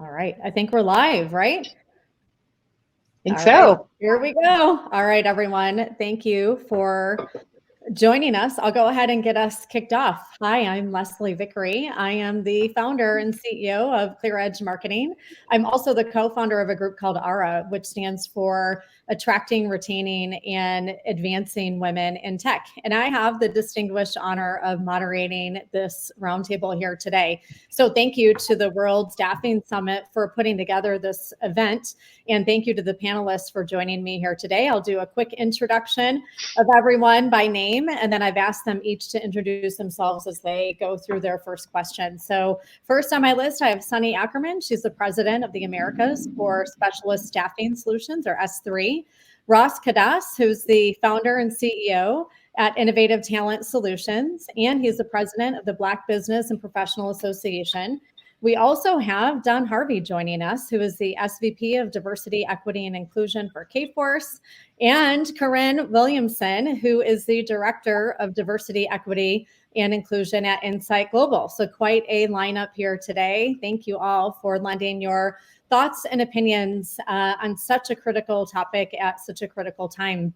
All right. I think we're live, right? I think so. Right, here we go. All right, everyone. Thank you for joining us. I'll go ahead and get us kicked off. Hi, I'm Leslie Vickrey. I am the founder and CEO of ClearEdge Marketing. I'm also the co-founder of a group called ARA, which stands for Attracting, Retaining, and Advancing Women in Tech. And I have the distinguished honor of moderating this roundtable here today. So thank you to the World Staffing Summit for putting together this event. And thank you to the panelists for joining me here today. I'll do a quick introduction of everyone by name, and then I've asked them each to introduce themselves as they go through their first question. So first on my list, I have Sunny Ackerman. She's the president of the Americas for Specialist Staffing Solutions, or SThree. Ross Cadastre, who's the founder and CEO at Innovative Talent Solutions, and he's the president of the Black Business and Professional Association. We also have Don Harvey joining us, who is the SVP of Diversity, Equity, and Inclusion for Kforce, and Korryn Williamson, who is the Director of Diversity, Equity, and Inclusion at Insight Global. So quite a lineup here today. Thank you all for lending your thoughts and opinions on such a critical topic at such a critical time.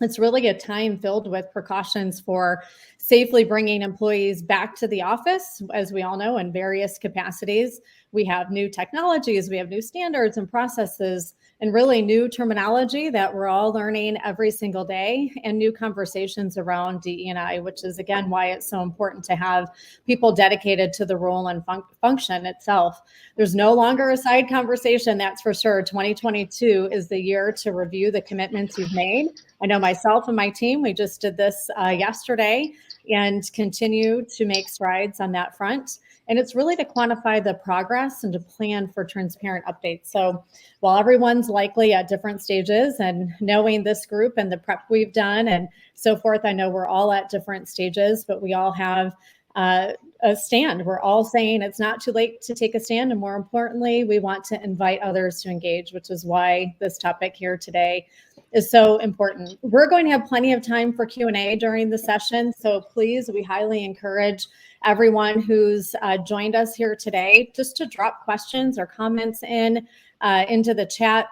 It's really a time filled with precautions for safely bringing employees back to the office, as we all know, in various capacities. We have new technologies, we have new standards and processes, and really new terminology that we're all learning every single day, and new conversations around DE&I, which is, again, why it's so important to have people dedicated to the role and function itself. There's no longer a side conversation, that's for sure. 2022 is the year to review the commitments you've made. I know myself and my team, we just did this yesterday and continue to make strides on that front. And it's really to quantify the progress and to plan for transparent updates. So while everyone's likely at different stages, and knowing this group and the prep we've done and so forth, I know we're all at different stages, but we all have a stand. We're all saying it's not too late to take a stand. And more importantly, we want to invite others to engage, which is why this topic here today is so important. We're going to have plenty of time for Q&A during the session. So please, we highly encourage everyone who's joined us here today just to drop questions or comments into the chat.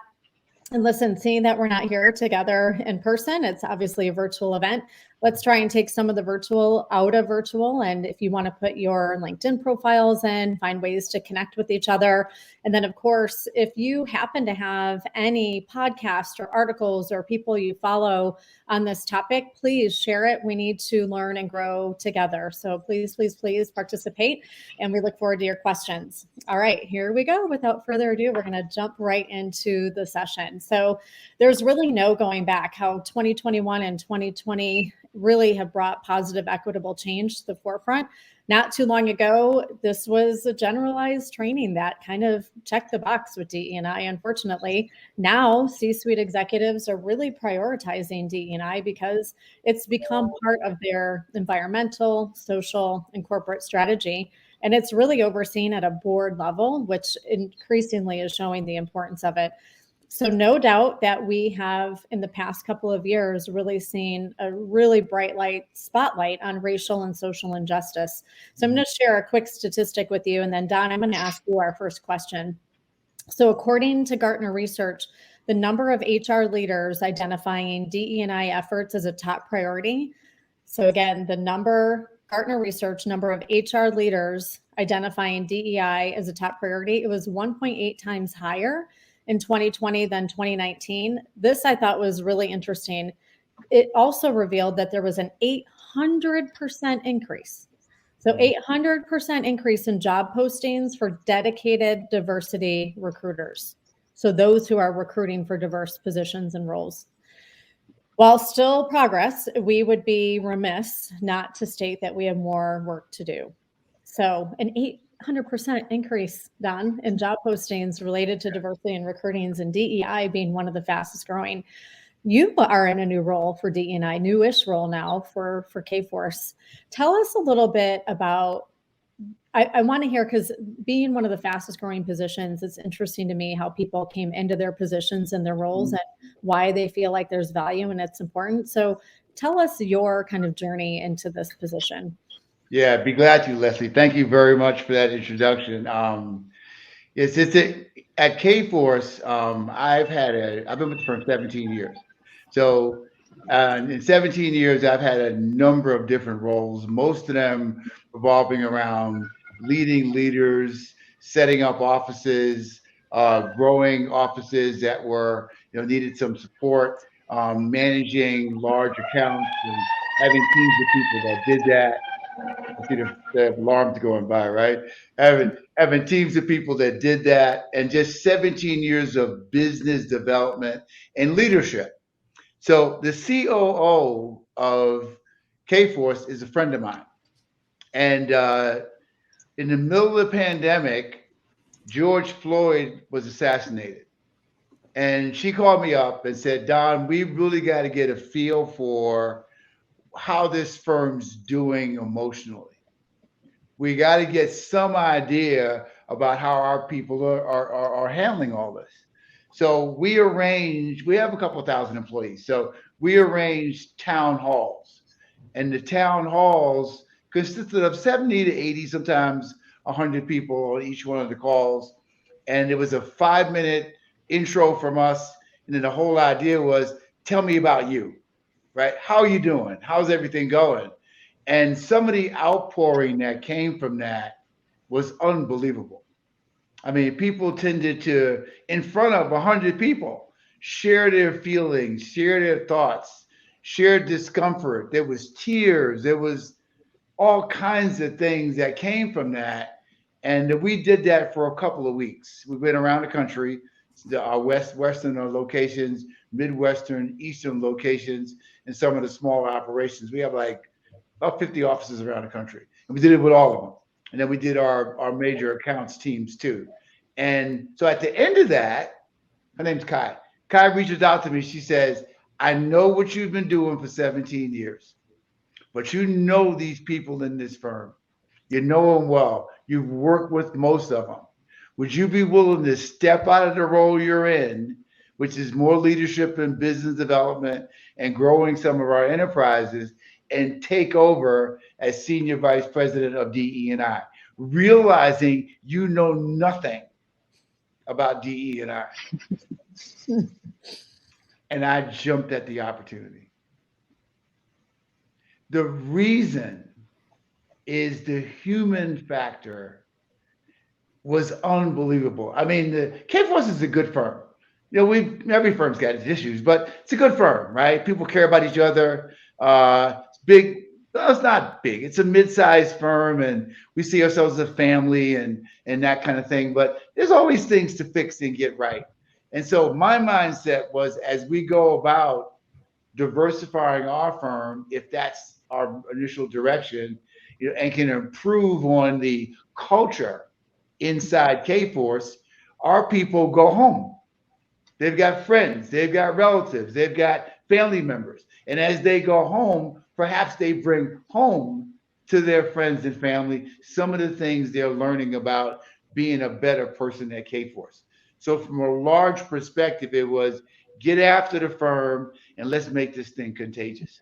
And listen, seeing that we're not here together in person, it's obviously a virtual event. Let's try and take some of the virtual out of virtual. And if you want to put your LinkedIn profiles in, find ways to connect with each other. And then, of course, if you happen to have any podcasts or articles or people you follow on this topic, please share it. We need to learn and grow together. So please, please, please participate. And we look forward to your questions. All right, here we go. Without further ado, we're going to jump right into the session. So there's really no going back how 2021 and 2020 really have brought positive, equitable change to the forefront. Not too long ago, this was a generalized training that kind of checked the box with DE&I. Unfortunately, now C-suite executives are really prioritizing DE&I because it's become part of their environmental, social, and corporate strategy. And it's really overseen at a board level, which increasingly is showing the importance of it. So no doubt that we have, in the past couple of years, really seen a really bright light spotlight on racial and social injustice. So I'm going to share a quick statistic with you, and then Don, I'm going to ask you our first question. So according to Gartner research, the number of HR leaders identifying DE&I efforts as a top priority. So again, Gartner research, number of HR leaders identifying DEI as a top priority, it was 1.8 times higher in 2020 than 2019. This I thought was really interesting. It also revealed that there was an 800% increase. So 800% increase in job postings for dedicated diversity recruiters. So those who are recruiting for diverse positions and roles. While still progress, we would be remiss not to state that we have more work to do. So an 800% increase, Don, in job postings related to diversity and recruitings, and DEI being one of the fastest growing. You are in a new role for DE&I, newish role now for Kforce. Tell us a little bit about, I want to hear, because being one of the fastest growing positions, it's interesting to me how people came into their positions and their roles and why they feel like there's value and it's important. So tell us your kind of journey into this position. Yeah, I'd be glad to, Leslie. Thank you very much for that introduction. At Kforce. I've been with the firm 17 years. So in 17 years, I've had a number of different roles, most of them revolving around leading leaders, setting up offices, growing offices that were, needed some support, managing large accounts and having teams of people that did that. I see the alarms going by, right? Having teams of people that did that, and just 17 years of business development and leadership. So the COO of Kforce is a friend of mine. And in the middle of the pandemic, George Floyd was assassinated. And she called me up and said, Don, we really got to get a feel for how this firm's doing emotionally. We got to get some idea about how our people are handling all this. So we have a couple of thousand employees. So we arranged town halls. And the town halls consisted of 70 to 80, sometimes 100 people on each one of the calls. And it was a 5-minute intro from us. And then the whole idea was, tell me about you, right? How are you doing? How's everything going? And some of the outpouring that came from that was unbelievable. I mean, people tended to, in front of 100 people, share their feelings, share their thoughts, share discomfort. There was tears. There was all kinds of things that came from that. And we did that for a couple of weeks. We've been around the country, our western locations, Midwestern, Eastern locations, and some of the smaller operations. We have like about 50 offices around the country. And we did it with all of them. And then we did our major accounts teams too. And so at the end of that, her name's Kai. Kai reaches out to me. She says, I know what you've been doing for 17 years, but you know these people in this firm. You know them well. You've worked with most of them. Would you be willing to step out of the role you're in, which is more leadership and business development and growing some of our enterprises, and take over as Senior Vice President of DE&I, realizing you know nothing about DE&I. And I jumped at the opportunity. The reason is the human factor was unbelievable. I mean, Kforce is a good firm. Every firm's got its issues, but it's a good firm, right? People care about each other. It's big. No, it's not big. It's a mid-sized firm, and we see ourselves as a family and that kind of thing. But there's always things to fix and get right. And so my mindset was, as we go about diversifying our firm, if that's our initial direction, and can improve on the culture inside Kforce, our people go home. They've got friends, they've got relatives, they've got family members. And as they go home, perhaps they bring home to their friends and family some of the things they're learning about being a better person at Kforce. So from a large perspective, it was get after the firm and let's make this thing contagious.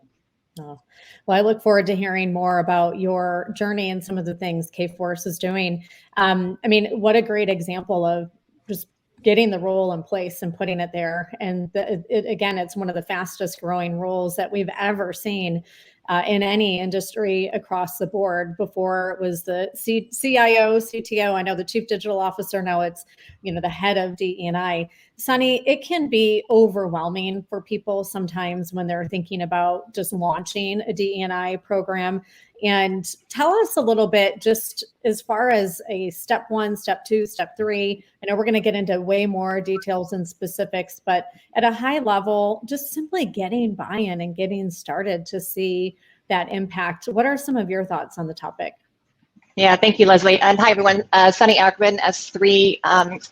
Oh, well, I look forward to hearing more about your journey and some of the things Kforce is doing. I mean, what a great example of just getting the role in place and putting it there. And again, it's one of the fastest growing roles that we've ever seen in any industry across the board. Before it was the CIO, CTO. I know the chief digital officer. Now it's, the head of DE&I. Sunny, it can be overwhelming for people sometimes when they're thinking about just launching a DE&I program. And tell us a little bit, just as far as a step 1, step 2, step 3. I know we're going to get into way more details and specifics, but at a high level, just simply getting buy-in and getting started to see that impact. What are some of your thoughts on the topic? Yeah, thank you, Leslie. And hi, everyone. Sunny Ackerman, SThree,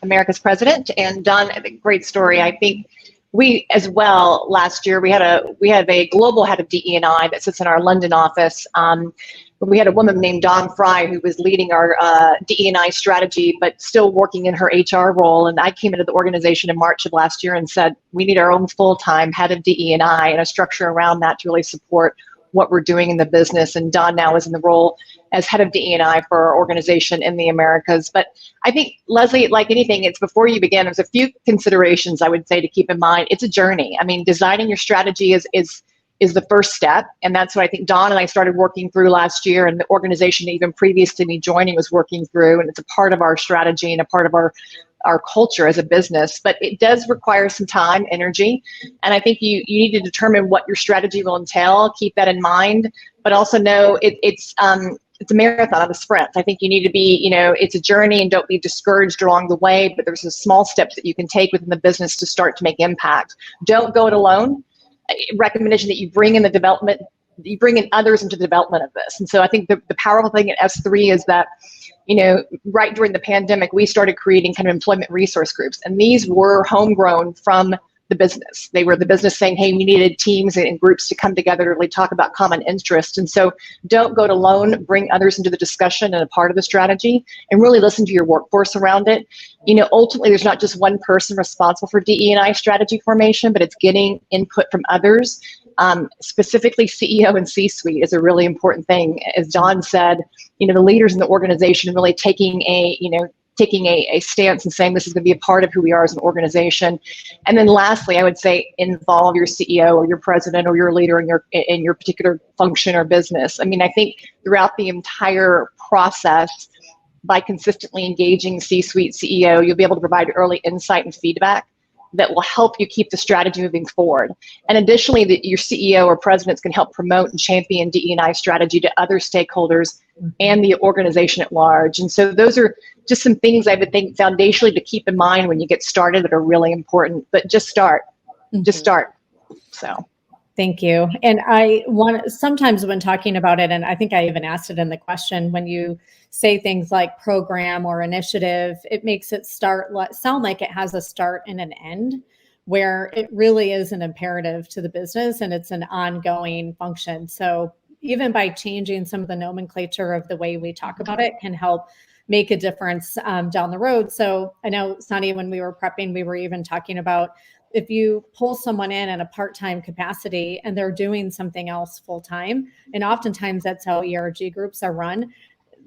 America's president. And Don, great story. I think we, as well, last year, we had a global head of DE&I that sits in our London office. We had a woman named Dawn Fry who was leading our DE&I strategy, but still working in her HR role. And I came into the organization in March of last year and said, we need our own full-time head of DE&I and a structure around that to really support what we're doing in the business. And Don now is in the role as head of DE&I for our organization in the Americas. But I think, Leslie, like anything, it's before you begin, there's a few considerations I would say to keep in mind. It's a journey. I mean, designing your strategy is the first step. And that's what I think Don and I started working through last year, and the organization even previous to me joining was working through, and it's a part of our strategy and a part of our culture as a business. But it does require some time, energy, and I think you need to determine what your strategy will entail. Keep that in mind, but also know it's a marathon, not a sprint. I think you need to be, it's a journey, and don't be discouraged along the way, but there's some small steps that you can take within the business to start to make impact. Don't go it alone. Recommendation that you bring in others into the development of this. And so I think the powerful thing at SThree is that, right during the pandemic, we started creating kind of employment resource groups. And these were homegrown from the business. They were the business saying, hey, we needed teams and groups to come together to really talk about common interests. And so don't go it alone, bring others into the discussion and a part of the strategy, and really listen to your workforce around it. Ultimately, there's not just one person responsible for DE&I strategy formation, but it's getting input from others. Specifically, CEO and C-suite is a really important thing. As Don said, the leaders in the organization really taking a stance and saying this is going to be a part of who we are as an organization. And then lastly, I would say involve your CEO or your president or your leader in your particular function or business. I mean, I think throughout the entire process, by consistently engaging C-suite, CEO, you'll be able to provide early insight and feedback that will help you keep the strategy moving forward. And additionally, your CEO or presidents can help promote and champion DE&I strategy to other stakeholders and the organization at large. And so those are just some things I would think foundationally to keep in mind when you get started that are really important. But just start. Just start. So. Thank you. And sometimes when talking about it, and I think I even asked it in the question, when you say things like program or initiative, it makes it sound like it has a start and an end, where it really is an imperative to the business and it's an ongoing function. So even by changing some of the nomenclature of the way we talk about it can help make a difference down the road. So I know, Sunny, when we were prepping, we were even talking about if you pull someone in a part-time capacity and they're doing something else full-time, and oftentimes that's how ERG groups are run,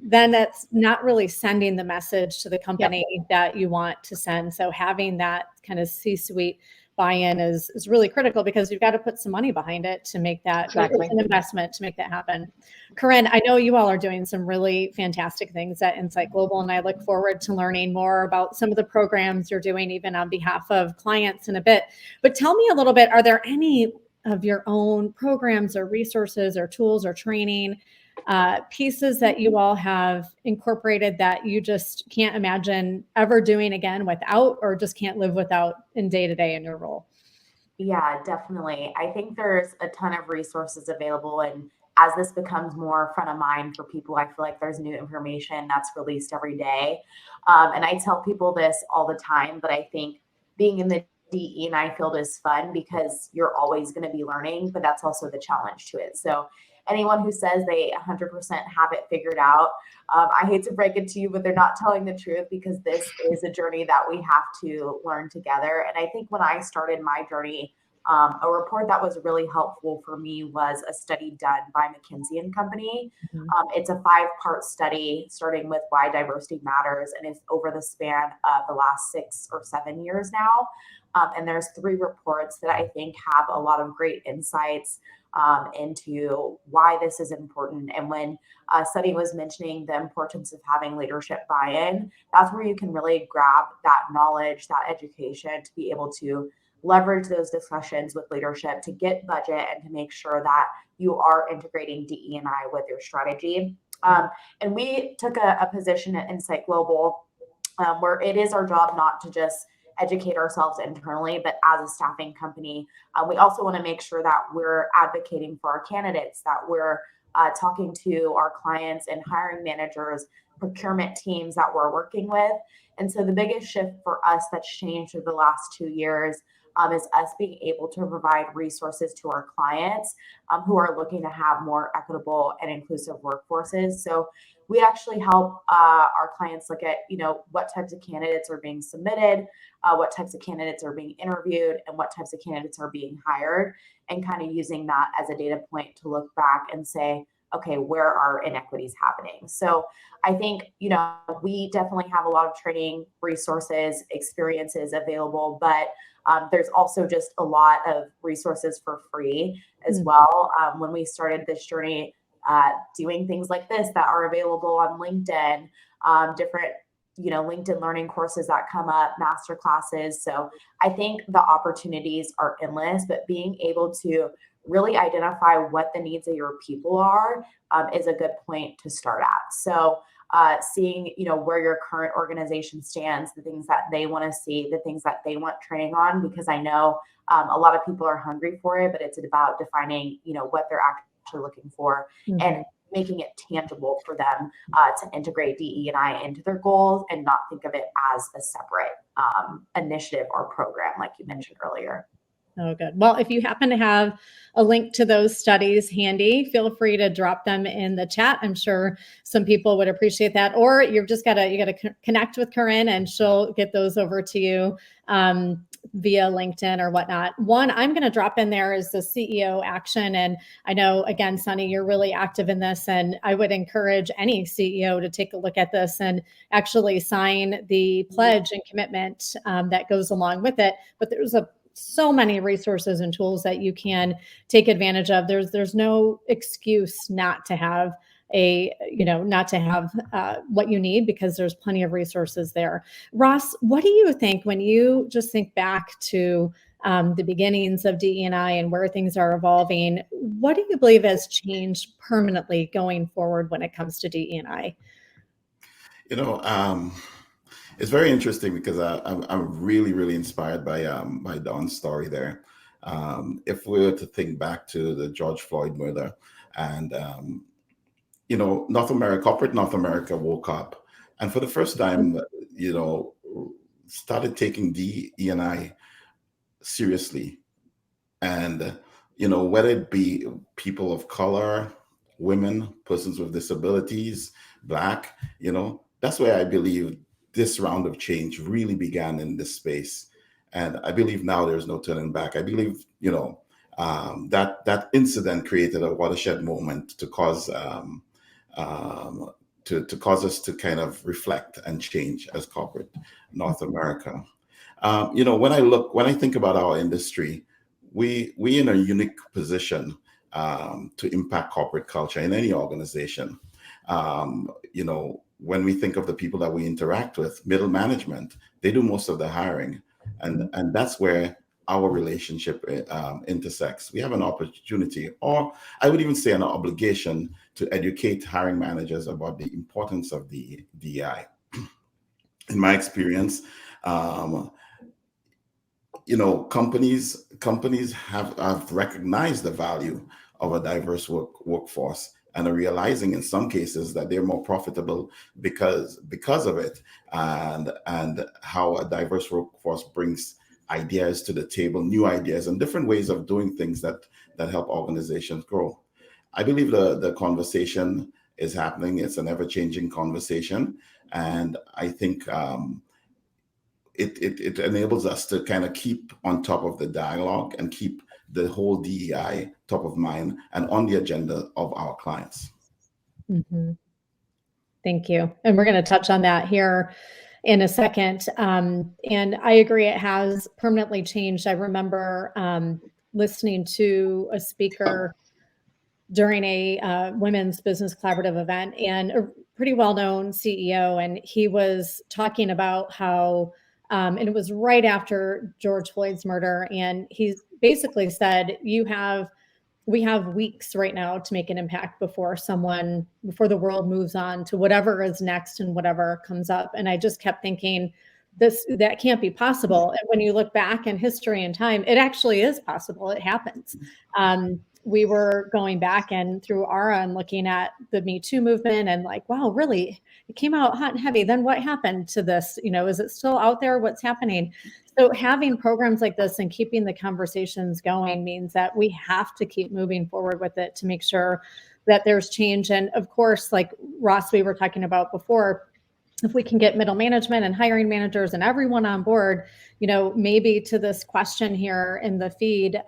then that's not really sending the message to the company that you want to send. So having that kind of C-suite buy-in is really critical, because you've got to put some money behind it to make that an investment to make that happen. Korryn, I know you all are doing some really fantastic things at Insight Global, and I look forward to learning more about some of the programs you're doing, even on behalf of clients in a bit. But tell me a little bit, are there any of your own programs or resources or tools or training pieces that you all have incorporated that you just can't imagine ever doing again without, or just can't live without in day-to-day in your role? Yeah, definitely. I think there's a ton of resources available, and as this becomes more front of mind for people, I feel like there's new information that's released every day. And I tell people this all the time, but I think being in the DE&I field is fun because you're always going to be learning, but that's also the challenge to it. So anyone who says they 100% have it figured out, I hate to break it to you, but they're not telling the truth, because this is a journey that we have to learn together. And I think when I started my journey, a report that was really helpful for me was a study done by McKinsey & Company. It's a 5-part study starting with why diversity matters, and it's over the span of the last 6 or 7 years now. And there's 3 reports that I think have a lot of great insights into why this is important. And when Sunny was mentioning the importance of having leadership buy-in, that's where you can really grab that knowledge, that education, to be able to leverage those discussions with leadership to get budget and to make sure that you are integrating DE&I with your strategy. And we took a position at Insight Global where it is our job not to just educate ourselves internally, but as a staffing company, we also want to make sure that we're advocating for our candidates, that we're talking to our clients and hiring managers, procurement teams that we're working with. And so the biggest shift for us that's changed over the last 2 years is us being able to provide resources to our clients who are looking to have more equitable and inclusive workforces. So we actually help our clients look at, what types of candidates are being submitted, what types of candidates are being interviewed, and what types of candidates are being hired, and kind of using that as a data point to look back and say, okay, where are inequities happening? So I think, we definitely have a lot of training resources, experiences available, but there's also just a lot of resources for free as well. When we started this journey, doing things like this that are available on LinkedIn, different, LinkedIn learning courses that come up, master classes. So I think the opportunities are endless, but being able to really identify what the needs of your people are is a good point to start at. So seeing, where your current organization stands, the things that they want to see, the things that they want training on, because I know a lot of people are hungry for it, but it's about defining, what they're actually looking for and making it tangible for them to integrate DE&I into their goals and not think of it as a separate initiative or program, like you mentioned earlier. Oh, good. Well, if you happen to have a link to those studies handy, feel free to drop them in the chat. I'm sure some people would appreciate that. Or you got to connect with Korryn and she'll get those over to you via LinkedIn or whatnot. One I'm going to drop in there is the CEO action. And I know, again, Sunny, you're really active in this. And I would encourage any CEO to take a look at this and actually sign the pledge and commitment that goes along with it. But there's so many resources and tools that you can take advantage of. There's no excuse not to have what you need, because there's plenty of resources there. Ross, what do you think when you just think back to the beginnings of DE&I and where things are evolving? What do you believe has changed permanently going forward when it comes to DE&I? It's very interesting because I'm really, really inspired by Dawn's story there. If we were to think back to the George Floyd murder, and corporate North America woke up, and for the first time, started taking DE&I seriously, and whether it be people of color, women, persons with disabilities, Black, that's where I believe this round of change really began in this space. And I believe now there's no turning back. I believe, that incident created a watershed moment to cause to cause us to kind of reflect and change as corporate North America. When I think about our industry, we in a unique position to impact corporate culture in any organization. When we think of the people that we interact with, middle management, they do most of the hiring. And that's where our relationship intersects. We have an opportunity, or I would even say an obligation, to educate hiring managers about the importance of the DEI. In my experience, companies have recognized the value of a diverse workforce, and are realizing in some cases that they're more profitable because of it, and how a diverse workforce brings ideas to the table, new ideas and different ways of doing things that help organizations grow. I believe the conversation is happening. It's an ever-changing conversation, and I think it enables us to kind of keep on top of the dialogue and keep the whole DEI top of mind and on the agenda of our clients. Mm-hmm. Thank you. And we're going to touch on that here in a second. And I agree, it has permanently changed. I remember listening to a speaker during a women's business collaborative event, and a pretty well-known CEO, and he was talking about how, and it was right after George Floyd's murder, and he basically said, we have weeks right now to make an impact before the world moves on to whatever is next and whatever comes up. And I just kept thinking, that can't be possible. And when you look back in history and time, it actually is possible. It happens. We were going back and through ARA and looking at the Me Too movement and like, wow, really, it came out hot and heavy. Then what happened to this? Is it still out there? What's happening? So having programs like this and keeping the conversations going means that we have to keep moving forward with it to make sure that there's change. And of course, like Ross, we were talking about before, if we can get middle management and hiring managers and everyone on board, maybe to this question here in the feed,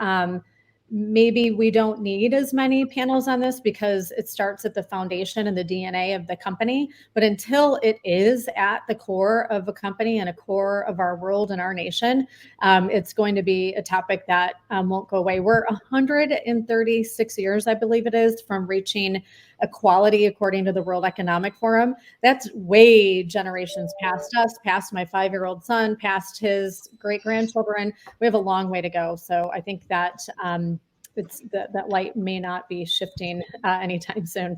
maybe we don't need as many panels on this because it starts at the foundation and the DNA of the company. But until it is at the core of a company and a core of our world and our nation, it's going to be a topic that won't go away. We're 136 years, I believe it is, from reaching equality according to the World Economic Forum. That's way generations past us, past my 5-year-old son, past his great-grandchildren. We have a long way to go. So I think that that light may not be shifting anytime soon.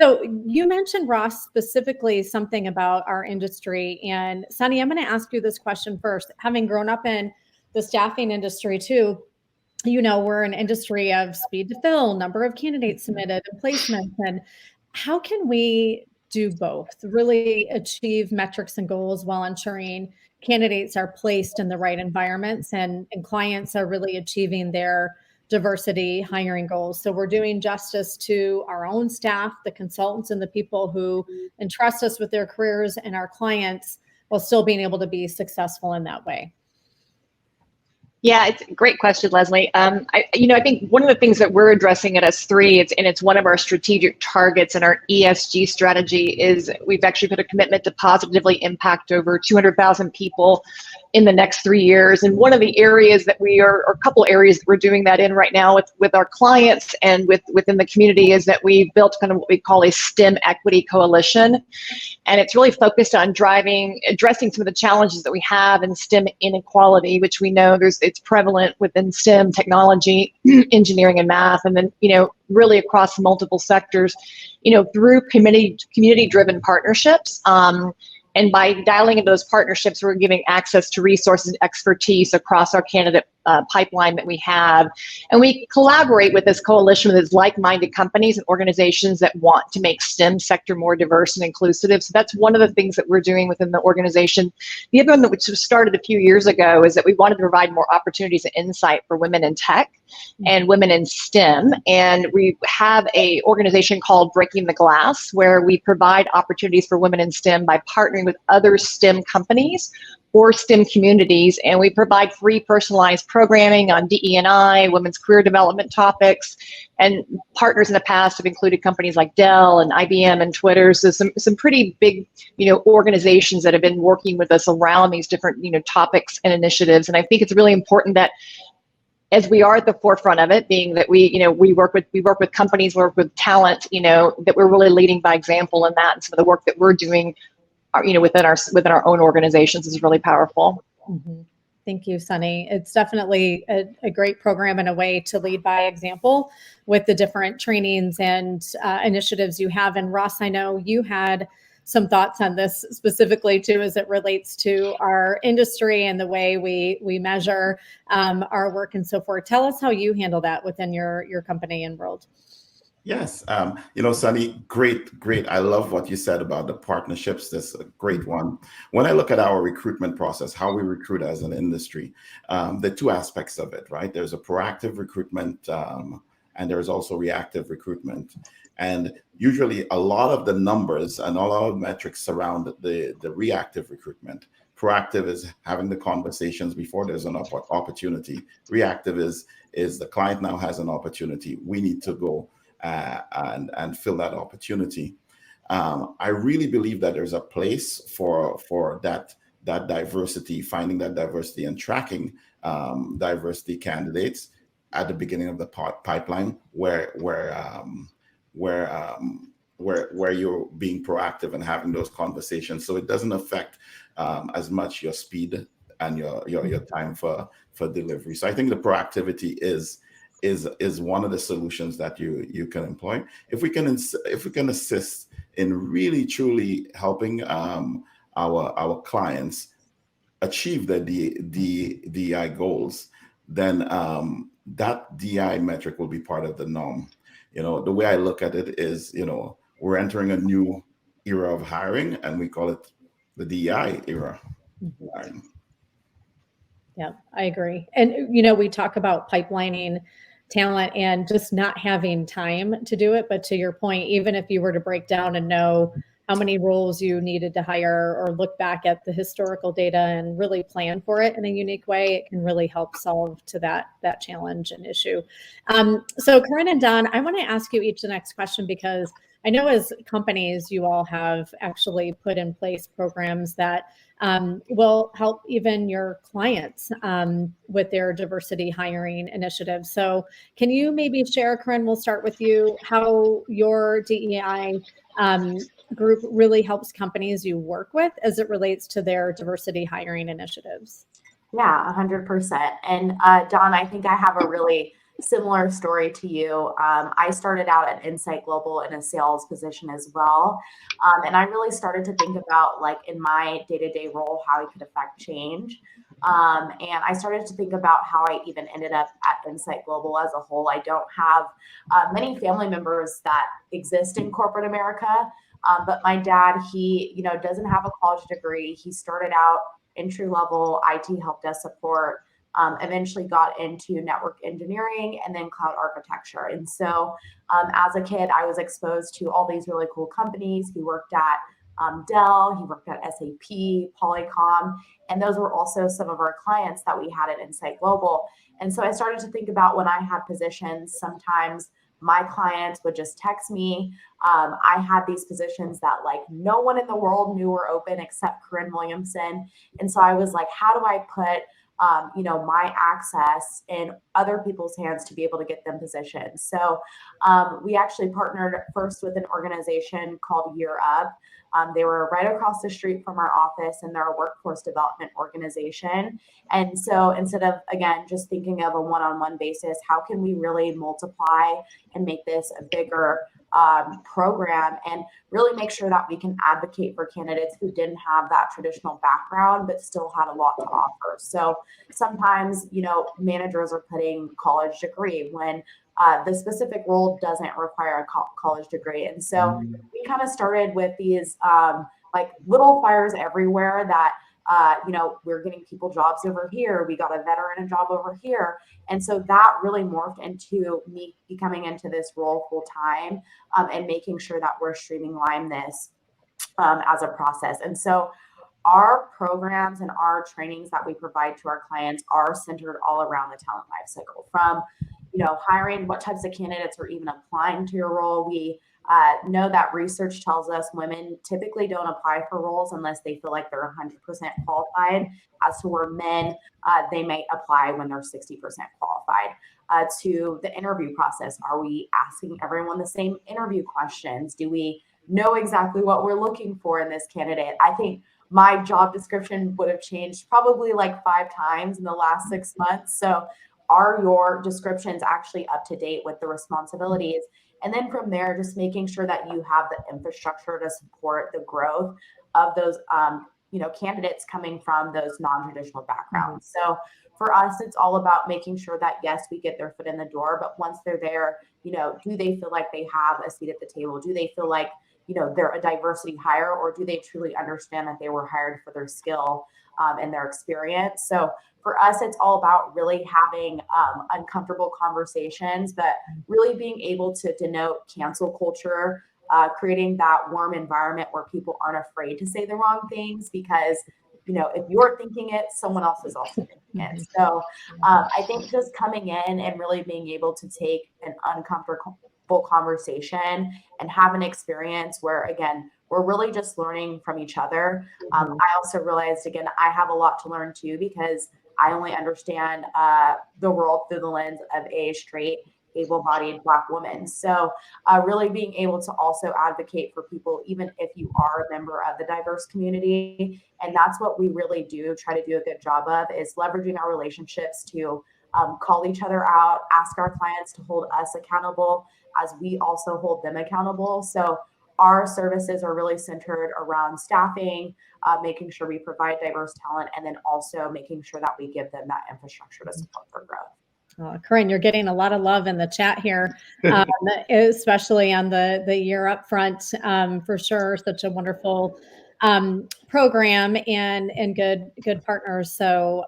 So you mentioned, Ross, specifically something about our industry. And Sunny, I'm going to ask you this question first. Having grown up in the staffing industry too, we're an industry of speed to fill, number of candidates submitted, and placements. And how can we do both, really achieve metrics and goals while ensuring candidates are placed in the right environments and clients are really achieving their diversity hiring goals? So we're doing justice to our own staff, the consultants, and the people who entrust us with their careers and our clients, while still being able to be successful in that way. Yeah, it's a great question, Leslie. I think one of the things that we're addressing at SThree, it's one of our strategic targets in our ESG strategy, is we've actually put a commitment to positively impact over 200,000 people in the next 3 years. And one of the areas that or a couple areas that we're doing that in right now with our clients and within the community, is that we've built kind of what we call a STEM equity coalition. And it's really focused on addressing some of the challenges that we have in STEM inequality, which we know it's prevalent within STEM, technology, engineering, and math, and then, really across multiple sectors, through community-driven partnerships. And by dialing into those partnerships, we're giving access to resources and expertise across our candidate pipeline that we have. And we collaborate with this coalition with like-minded companies and organizations that want to make STEM sector more diverse and inclusive. So that's one of the things that we're doing within the organization. The other one, which was started a few years ago, is that we wanted to provide more opportunities and insight for women in tech and women in STEM. And we have an organization called Breaking the Glass, where we provide opportunities for women in STEM by partnering with other STEM companies or STEM communities, and we provide free personalized programming on DE&I, women's career development topics, and partners in the past have included companies like Dell and IBM and Twitter. So some pretty big, organizations that have been working with us around these different, topics and initiatives. And I think it's really important that, as we are at the forefront of it, being that we work with companies, work with talent, that we're really leading by example in that, and some of the work that we're doing, within our own organizations is really powerful. Mm-hmm. Thank you, Sunny. It's definitely a great program and a way to lead by example with the different trainings and initiatives you have. And Ross, I know you had some thoughts on this specifically too, as it relates to our industry and the way we measure our work and so forth. Tell us how you handle that within your company and world. Yes. Sunny, great. I love what you said about the partnerships. That's a great one. When I look at our recruitment process, how we recruit as an industry, the two aspects of it, right? There's a proactive recruitment and there's also reactive recruitment. And usually a lot of the numbers and a lot of metrics surround the reactive recruitment. Proactive is having the conversations before there's an opportunity. Reactive is the client now has an opportunity. We need to go and fill that opportunity. I really believe that there's a place for that diversity, finding that diversity and tracking diversity candidates at the beginning of the pipeline, where you're being proactive and having those conversations, so it doesn't affect as much your speed and your time for delivery. So I think the proactivity is one of the solutions that you can employ. If we can assist in really truly helping our clients achieve their DEI goals, then that DEI metric will be part of the norm. The way I look at it is, we're entering a new era of hiring, and we call it the DEI era. Yeah, I agree. And, we talk about pipelining talent and just not having time to do it. But to your point, even if you were to break down and know how many roles you needed to hire or look back at the historical data and really plan for it in a unique way, it can really help solve to that challenge and issue. So Korryn and Don, I want to ask you each the next question, because I know as companies, you all have actually put in place programs that will help even your clients with their diversity hiring initiatives. So can you maybe share, Korryn, we'll start with you, how your DEI group really helps companies you work with as it relates to their diversity hiring initiatives? Yeah, 100%. And Don, I think I have a really similar story to you. I started out at Insight Global in a sales position as well. And I really started to think about, like, in my day-to-day role, how it could affect change. And I started to think about how I even ended up at Insight Global as a whole. I don't have many family members that exist in corporate America. But my dad, he, doesn't have a college degree. He started out entry-level IT help desk support, eventually got into network engineering and then cloud architecture. And so as a kid, I was exposed to all these really cool companies. He worked at Dell, he worked at SAP, Polycom, and those were also some of our clients that we had at Insight Global. And so I started to think about, when I had positions, sometimes my clients would just text me. I had these positions that, like, no one in the world knew were open except Korryn Williamson. And so I was like, how do I put my access in other people's hands to be able to get them positions? So we actually partnered first with an organization called Year Up. They were right across the street from our office, and they're a workforce development organization. And so instead of, again, just thinking of a one-on-one basis, how can we really multiply and make this a bigger program, and really make sure that we can advocate for candidates who didn't have that traditional background but still had a lot to offer. So sometimes, managers are putting college degree when the specific role doesn't require a college degree. And so we kind of started with these like little fires everywhere that we're getting people jobs over here. We got a veteran a job over here. And so that really morphed into me becoming into this role full time, and making sure that we're streamlining this as a process. And so our programs and our trainings that we provide to our clients are centered all around the talent lifecycle, from hiring, what types of candidates are even applying to your role. We know that research tells us women typically don't apply for roles unless they feel like they're 100% qualified, as to where men, they may apply when they're 60% qualified. To the interview process, are we asking everyone the same interview questions? Do we know exactly what we're looking for in this candidate? I think my job description would have changed probably like 5 times in the last 6 months. So are your descriptions actually up to date with the responsibilities? And then from there, just making sure that you have the infrastructure to support the growth of those, candidates coming from those non-traditional backgrounds. So for us, it's all about making sure that, yes, we get their foot in the door, but once they're there, do they feel like they have a seat at the table? Do they feel like, they're a diversity hire, or do they truly understand that they were hired for their skill and their experience? So for us, it's all about really having uncomfortable conversations, but really being able to denote cancel culture, creating that warm environment where people aren't afraid to say the wrong things, because if you're thinking it, someone else is also thinking it. So I think just coming in and really being able to take an uncomfortable conversation and have an experience where, again, we're really just learning from each other. I also realized, again, I have a lot to learn too, because I only understand the world through the lens of a straight, able-bodied Black woman. So really being able to also advocate for people, even if you are a member of the diverse community. And that's what we really do try to do a good job of, is leveraging our relationships to call each other out, ask our clients to hold us accountable as we also hold them accountable. So our services are really centered around staffing, making sure we provide diverse talent, and then also making sure that we give them that infrastructure to support their growth. Korryn, you're getting a lot of love in the chat here, especially on the Year Up front, for sure. Such a wonderful program and good partners. So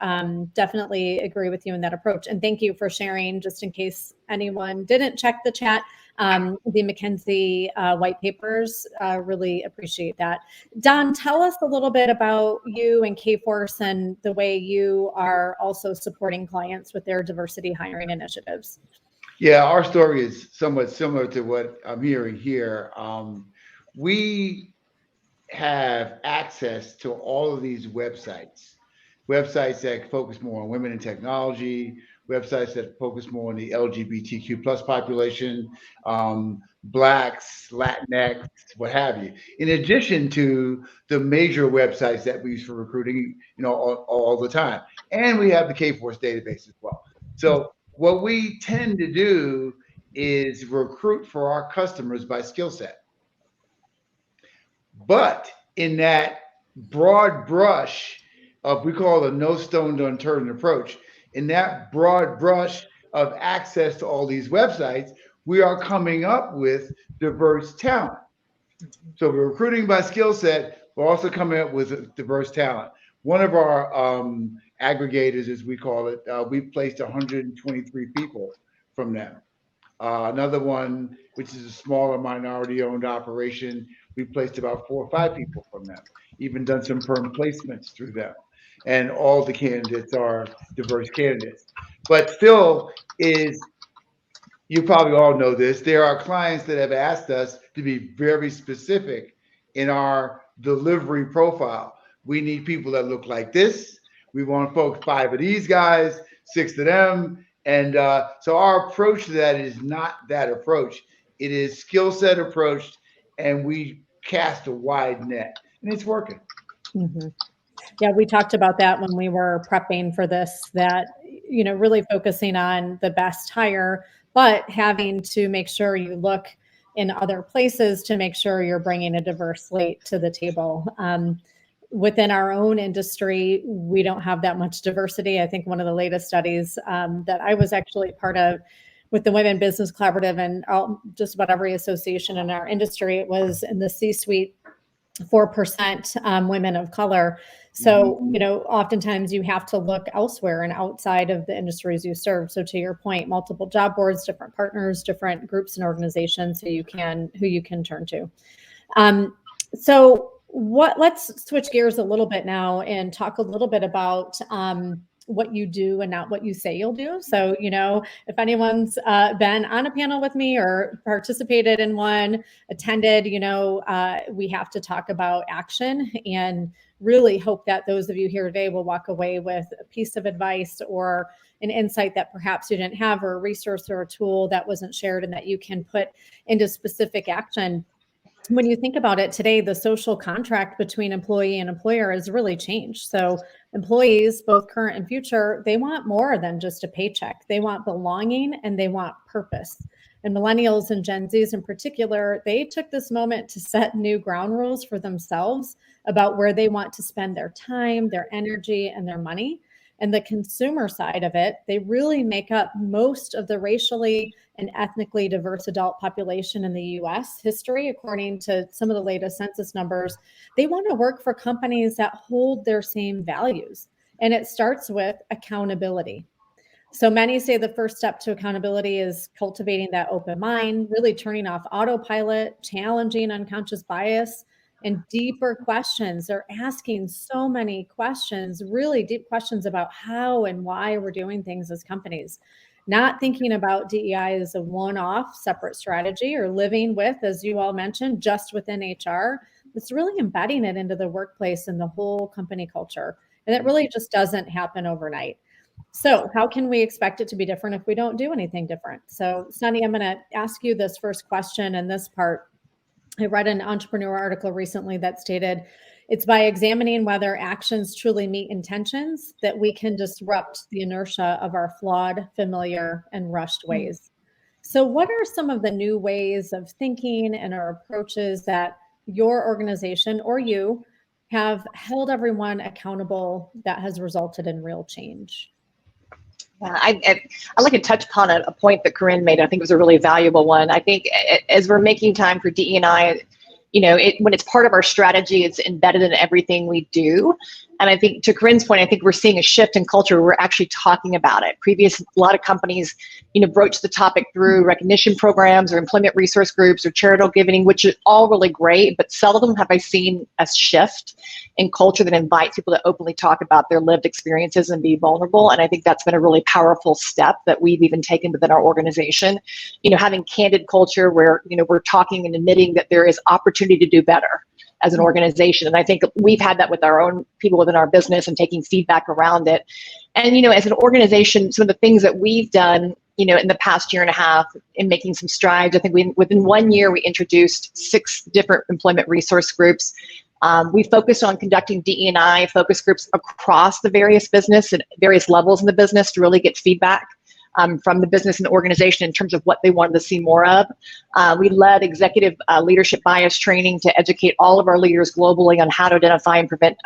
definitely agree with you in that approach. And thank you for sharing, just in case anyone didn't check the chat, the McKinsey white papers. Really appreciate that. Don, tell us a little bit about you and Kforce and the way you are also supporting clients with their diversity hiring initiatives. Yeah, our story is somewhat similar to what I'm hearing here. We have access to all of these websites that focus more on women in technology, websites that focus more on the LGBTQ plus population, Blacks, Latinx, what have you. In addition to the major websites that we use for recruiting, all the time. And we have the Kforce database as well. So what we tend to do is recruit for our customers by skill set. But in that broad brush of, we call it a no stone unturned approach, in that broad brush of access to all these websites, we are coming up with diverse talent. So we're recruiting by skill set, we're also coming up with diverse talent. One of our aggregators, as we call it, we placed 123 people from them. Another one, which is a smaller minority-owned operation, we placed about 4 or 5 people from them, even done some perm placements through them. And all the candidates are diverse candidates. But still you probably all know this, there are clients that have asked us to be very specific in our delivery profile. We need people that look like this. We want folks, 5 of these guys, 6 of them. And so our approach to that is not that approach. It is skill set approached, and we cast a wide net, and it's working. Mm-hmm. Yeah, we talked about that when we were prepping for this, that, really focusing on the best hire, but having to make sure you look in other places to make sure you're bringing a diverse slate to the table. Within our own industry, we don't have that much diversity. I think one of the latest studies that I was actually part of with the Women Business Collaborative and just about every association in our industry, it was in the C-suite, 4% women of color. So, oftentimes you have to look elsewhere and outside of the industries you serve. So to your point, multiple job boards, different partners, different groups and organizations who you can turn to. Let's switch gears a little bit now and talk a little bit about what you do and not what you say you'll do. So, if anyone's been on a panel with me or participated in one, attended, we have to talk about action, and really hope that those of you here today will walk away with a piece of advice or an insight that perhaps you didn't have, or a resource or a tool that wasn't shared and that you can put into specific action. When you think about it today, the social contract between employee and employer has really changed. So employees, both current and future, they want more than just a paycheck. They want belonging and they want purpose. And millennials and Gen Zs in particular, they took this moment to set new ground rules for themselves about where they want to spend their time, their energy, and their money. And the consumer side of it, they really make up most of the racially and ethnically diverse adult population in the US history, according to some of the latest census numbers. They want to work for companies that hold their same values. And it starts with accountability. So many say the first step to accountability is cultivating that open mind, really turning off autopilot, challenging unconscious bias, and deeper questions. They're asking so many questions, really deep questions about how and why we're doing things as companies. Not thinking about DEI as a one-off separate strategy or living with, as you all mentioned, just within HR. It's really embedding it into the workplace and the whole company culture. And it really just doesn't happen overnight. So how can we expect it to be different if we don't do anything different? So Sunny, I'm going to ask you this first question and this part. I read an entrepreneur article recently that stated it's by examining whether actions truly meet intentions that we can disrupt the inertia of our flawed, familiar, and rushed ways. So what are some of the new ways of thinking and our approaches that your organization or you have held everyone accountable that has resulted in real change? I'd like to touch upon a point that Korryn made. I think it was a really valuable one. I think as we're making time for DE&I when it's part of our strategy, it's embedded in everything we do. And I think to Korryn's point, I think we're seeing a shift in culture where we're actually talking about it. A lot of companies, broach the topic through recognition programs or employment resource groups or charitable giving, which is all really great, but seldom have I seen a shift in culture that invites people to openly talk about their lived experiences and be vulnerable. And I think that's been a really powerful step that we've even taken within our organization. Having candid culture where, we're talking and admitting that there is opportunity to do better as an organization. And I think we've had that with our own people within our business and taking feedback around it. And, as an organization, some of the things that we've done, in the past year and a half in making some strides, I think within 1 year, we introduced 6 different employment resource groups. We focused on conducting DE&I focus groups across the various business and various levels in the business to really get feedback from the business and the organization in terms of what they wanted to see more of. We led executive leadership bias training to educate all of our leaders globally on how to identify and prevent,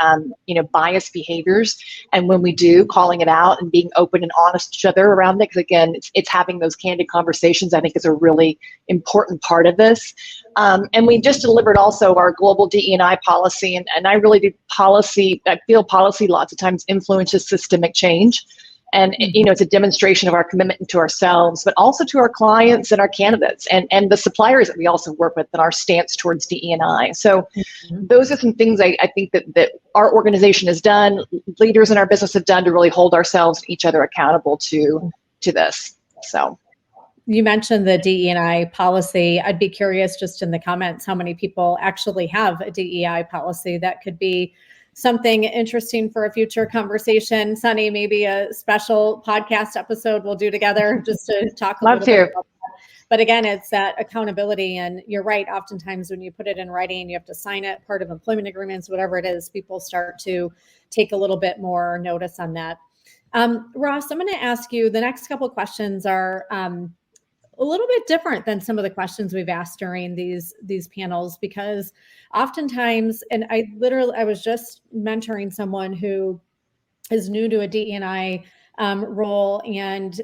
bias behaviors. And when we do, calling it out and being open and honest with each other around it. Because again, it's having those candid conversations, I think, is a really important part of this. And we just delivered also our global DE&I policy. And I really do policy. I feel policy lots of times influences systemic change. And, it's a demonstration of our commitment to ourselves, but also to our clients and our candidates and the suppliers that we also work with and our stance towards DE&I. So those are some things I think that our organization has done, leaders in our business have done to really hold ourselves and each other accountable to this. So you mentioned the DE&I policy. I'd be curious just in the comments how many people actually have a DEI policy. That could be something interesting for a future conversation. Sunny, maybe a special podcast episode we'll do together just to talk a little bit about that. But again, it's that accountability. And you're right, oftentimes when you put it in writing, you have to sign it, part of employment agreements, whatever it is, people start to take a little bit more notice on that. Ross, I'm going to ask you, the next couple of questions are a little bit different than some of the questions we've asked during these panels, because oftentimes, and I was just mentoring someone who is new to a DE&I role and,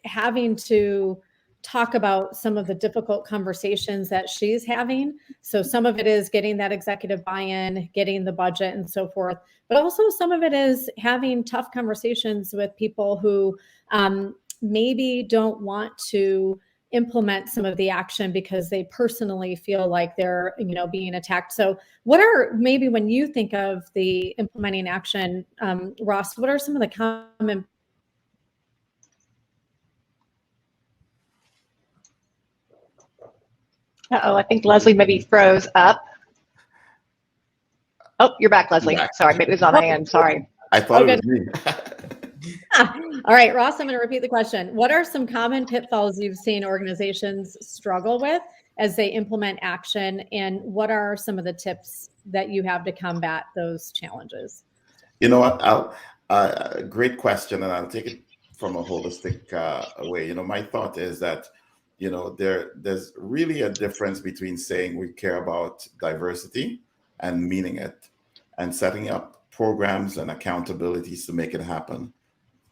having to talk about some of the difficult conversations that she's having. So some of it is getting that executive buy-in, getting the budget and so forth, but also some of it is having tough conversations with people who maybe don't want to implement some of the action because they personally feel like they're, being attacked. So what are, maybe when you think of the implementing action, Ross, what are some of the common? I think Leslie maybe froze up. Oh, you're back, Leslie. Sorry, maybe it was on my end. Sorry. I thought it was me. All right, Ross, I'm going to repeat the question. What are some common pitfalls you've seen organizations struggle with as they implement action? And what are some of the tips that you have to combat those challenges? You know what? Great question. And I'll take it from a holistic way. My thought is that, there's really a difference between saying we care about diversity and meaning it and setting up programs and accountabilities to make it happen.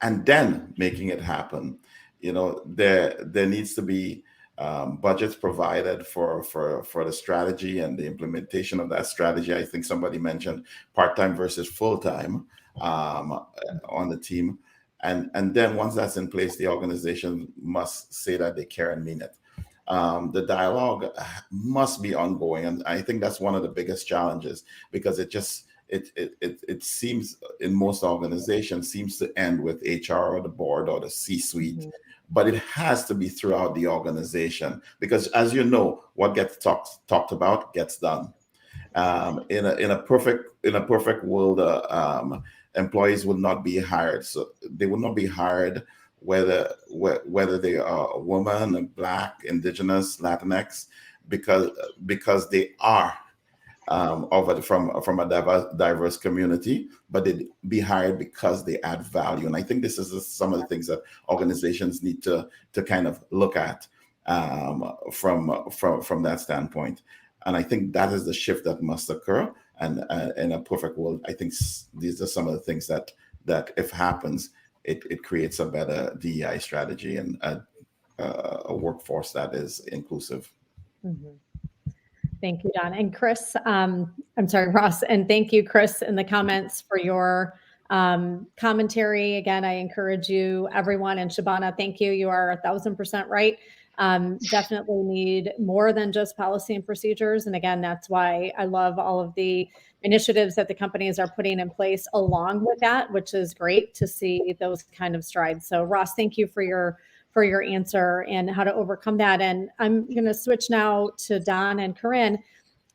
And then making it happen. There needs to be budgets provided for the strategy and the implementation of that strategy. I think somebody mentioned part-time versus full-time on the team. And then once that's in place, the organization must say that they care and mean it. The dialogue must be ongoing. And I think that's one of the biggest challenges, because it seems in most organizations seems to end with HR or the board or the C-suite, but it has to be throughout the organization, because as you know, what gets talked about gets done. In a perfect world, employees would not be hired. So they would not be hired whether they are a woman, Black, Indigenous, Latinx, because they are from a diverse community, but they'd be hired because they add value. And I think this is some of the things that organizations need to kind of look at from that standpoint. And I think that is the shift that must occur. And in a perfect world, I think these are some of the things that if happens, it creates a better DEI strategy and a workforce that is inclusive. Mm-hmm. Thank you, Don. And Chris, I'm sorry, Ross, and thank you, Chris, in the comments for your commentary. Again, I encourage you, everyone, and Shabana, thank you. You are 1,000% right. Definitely need more than just policy and procedures. And again, that's why I love all of the initiatives that the companies are putting in place along with that, which is great to see those kind of strides. So Ross, thank you for your answer and how to overcome that. And I'm going to switch now to Don and Korryn.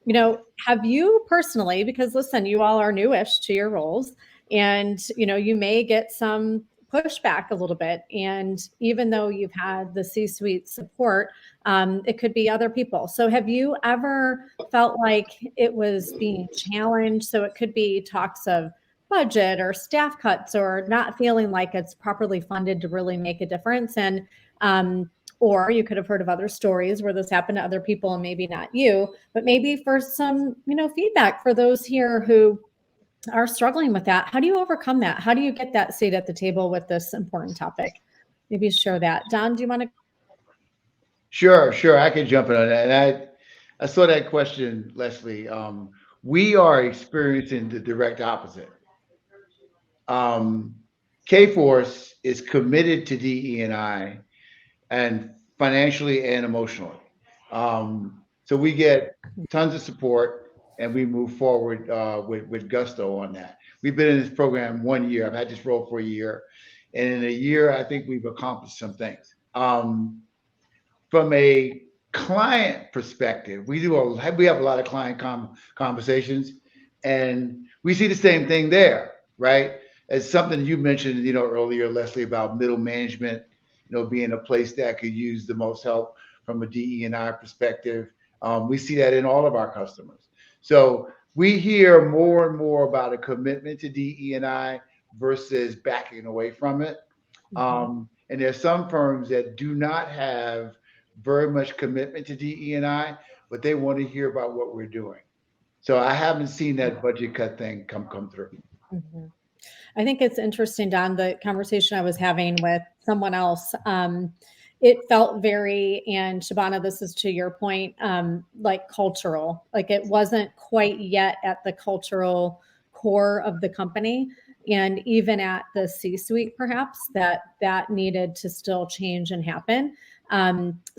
You know, have you personally, because listen, you all are newish to your roles, and, you know, you may get some pushback a little bit. And even though you've had the C-suite support, it could be other people. So have you ever felt like it was being challenged? So it could be talks of budget or staff cuts or not feeling like it's properly funded to really make a difference. And or you could have heard of other stories where this happened to other people and maybe not you, but maybe for some, you know, feedback for those here who are struggling with that. How do you overcome that? How do you get that seat at the table with this important topic? Maybe share that. Don, do you want to? Sure. I can jump in on that. And I saw that question, Leslie. We are experiencing the direct opposite. Kforce is committed to DE&I and financially and emotionally. So we get tons of support and we move forward with gusto on that. We've been in this program 1 year. I've had this role for a year. And in a year, I think we've accomplished some things. From a client perspective, we have a lot of client conversations, and we see the same thing there, right? As something you mentioned, you know, earlier, Leslie, about middle management, you know, being a place that could use the most help from a DE&I perspective. We see that in all of our customers. So we hear more and more about a commitment to DE&I versus backing away from it. And there's some firms that do not have very much commitment to DE&I, but they want to hear about what we're doing. So I haven't seen that budget cut thing come through. Mm-hmm. I think it's interesting, Don, the conversation I was having with someone else. It felt very, and Shabana, this is to your point, like cultural, like it wasn't quite yet at the cultural core of the company. And even at the C-suite, perhaps that needed to still change and happen.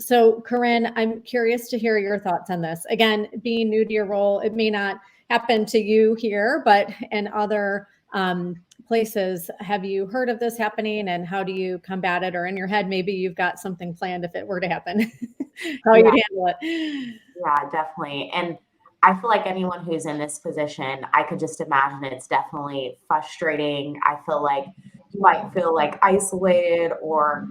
So Korryn, I'm curious to hear your thoughts on this. Again, being new to your role, it may not happen to you here, but in other places, have you heard of this happening and how do you combat it? Or in your head, maybe you've got something planned if it were to happen, how you'd handle it. Yeah, definitely. And I feel like anyone who's in this position, I could just imagine it's definitely frustrating. I feel like you might feel like isolated or,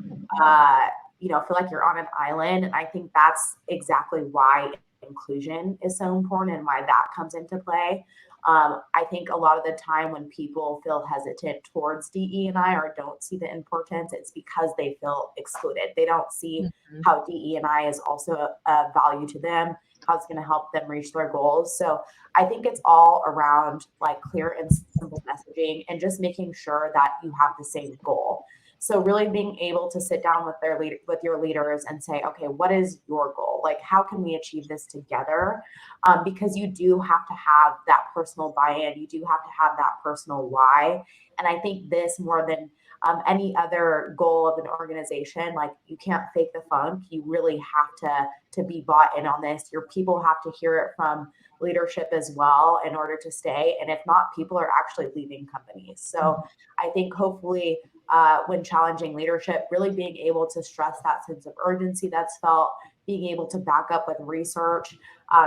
you know, feel like you're on an island. And I think that's exactly why inclusion is so important and why that comes into play. I think a lot of the time when people feel hesitant towards DE&I or don't see the importance, it's because they feel excluded. They don't see how DE&I is also a value to them, how it's going to help them reach their goals. So I think it's all around like clear and simple messaging and just making sure that you have the same goal. So really being able to sit down with your leaders and say, okay, what is your goal? Like, how can we achieve this together? Because you do have to have that personal buy-in. You do have to have that personal why. And I think this more than any other goal of an organization, like you can't fake the funk. You really have to be bought in on this. Your people have to hear it from leadership as well in order to stay. And if not, people are actually leaving companies. So I think hopefully when challenging leadership, really being able to stress that sense of urgency that's felt, being able to back up with research.